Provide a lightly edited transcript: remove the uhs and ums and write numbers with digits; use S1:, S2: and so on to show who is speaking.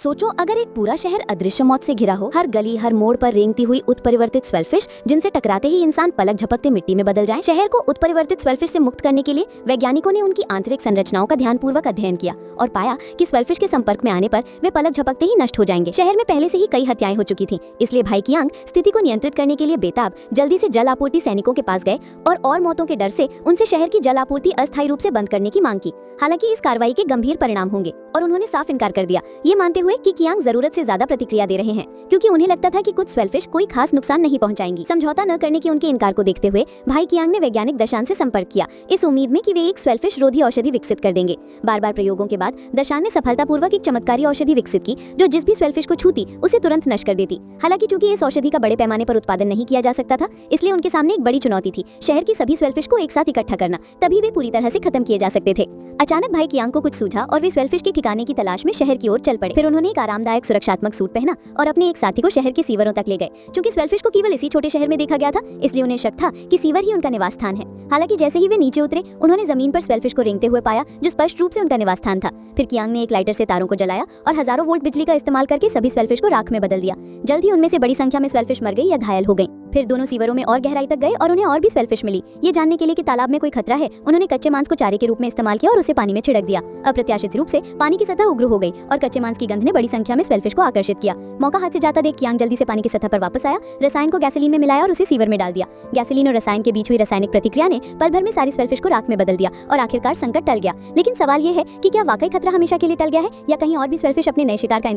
S1: सोचो अगर एक पूरा शहर अदृश्य मौत से घिरा हो, हर गली हर मोड़ पर रेंगती हुई उत्परिवर्तित स्वेलफिश जिनसे टकराते ही इंसान पलक झपकते मिट्टी में बदल जाए। शहर को उत्परिवर्तित स्वेलफिश से मुक्त करने के लिए वैज्ञानिकों ने उनकी आंतरिक संरचनाओं का ध्यानपूर्वक अध्ययन किया और पाया कि स्वेलफिश के संपर्क में आने पर वे पलक झपकते ही नष्ट हो जाएंगे। शहर में पहले से ही कई हत्याएं हो चुकी थी, इसलिए भाई कियांग स्थिति को नियंत्रित करने के लिए बेताब जल्दी से जल आपूर्ति सैनिकों के पास गए और मौतों के डर से उनसे शहर की जल आपूर्ति अस्थायी रूप से बंद करने की मांग की। हालांकि इस कार्रवाई के गंभीर परिणाम होंगे और उन्होंने साफ इनकार कर दिया, ये मानते हुए कि कियांग जरूरत से ज्यादा प्रतिक्रिया दे रहे हैं क्योंकि उन्हें लगता था कि कुछ स्वेलफिश कोई खास नुकसान नहीं पहुंचाएंगी। समझौता न करने के उनके इनकार को देखते हुए भाई कियांग ने वैज्ञानिक दशान से संपर्क किया, इस उम्मीद में कि वे एक स्वेलफिश रोधी औषधि विकसित कर देंगे। बार प्रयोगों के बाद दशान ने सफलतापूर्वक एक चमत्कारी औषधि विकसित की जो जिस भी स्वेलफिश को छूती उसे तुरंत नष्ट कर देती। हालांकि चूंकि इस औषधि का बड़े पैमाने पर उत्पादन नहीं किया जा सकता था, इसलिए उनके सामने एक बड़ी चुनौती थी, शहर की सभी स्वेलफिश को एक साथ इकट्ठा करना, तभी वे पूरी तरह से खत्म किए जा सकते थे। अचानक भाई कियांग को कुछ सूझा और वे स्वेलफिश के ठिकाने की तलाश में शहर की ओर चल पड़े। फिर उन्होंने एक आरामदायक सुरक्षात्मक सूट पहना और अपने एक साथी को शहर के सीवरों तक ले गए। चूंकि स्वेलफिश को केवल इसी छोटे शहर में देखा गया था, इसलिए उन्हें शक था कि सीवर ही उनका निवास स्थान है। हालांकि जैसे ही वे नीचे उतरे, उन्होंने जमीन पर स्वेलफिश को रेंगते हुए पाया जो स्पष्ट रूप से उनका निवास स्थान था। फिर कियांग ने एक लाइटर से तारों को जलाया और हजारों वोल्ट बिजली का इस्तेमाल करके सभी स्वेलफिश को राख में बदल दिया। जल्द ही उनमें से बड़ी संख्या में स्वेलफिश मर गई या घायल हो गई। फिर दोनों सीवरों में और गहराई तक गए और उन्हें और भी स्वेलफिश मिली। ये जानने के लिए कि तालाब में कोई खतरा है, उन्होंने कच्चे मांस को चारे के रूप में इस्तेमाल किया और उसे पानी में छिड़क दिया। अप्रत्याशित रूप से पानी की सतह उग्र हो गई और कच्चे मांस की गंध ने बड़ी संख्या में स्वेलफिश को आकर्षित किया। मौका हाथ से जाता देख कियांग जल्दी से पानी की सतह पर वापस आया, रसायन को गैसोलीन में मिलाया और उसे सीवर में डाल दिया। गैसोलीन और रसायन के बीच हुई रासायनिक प्रतिक्रिया ने पल भर में सारी स्वेलफिश को राख में बदल दिया और आखिरकार संकट टल गया। लेकिन सवाल ये है कि क्या वाकई खतरा हमेशा के लिए टल गया है या कहीं और भी स्वेलफिश अपने नए शिकार का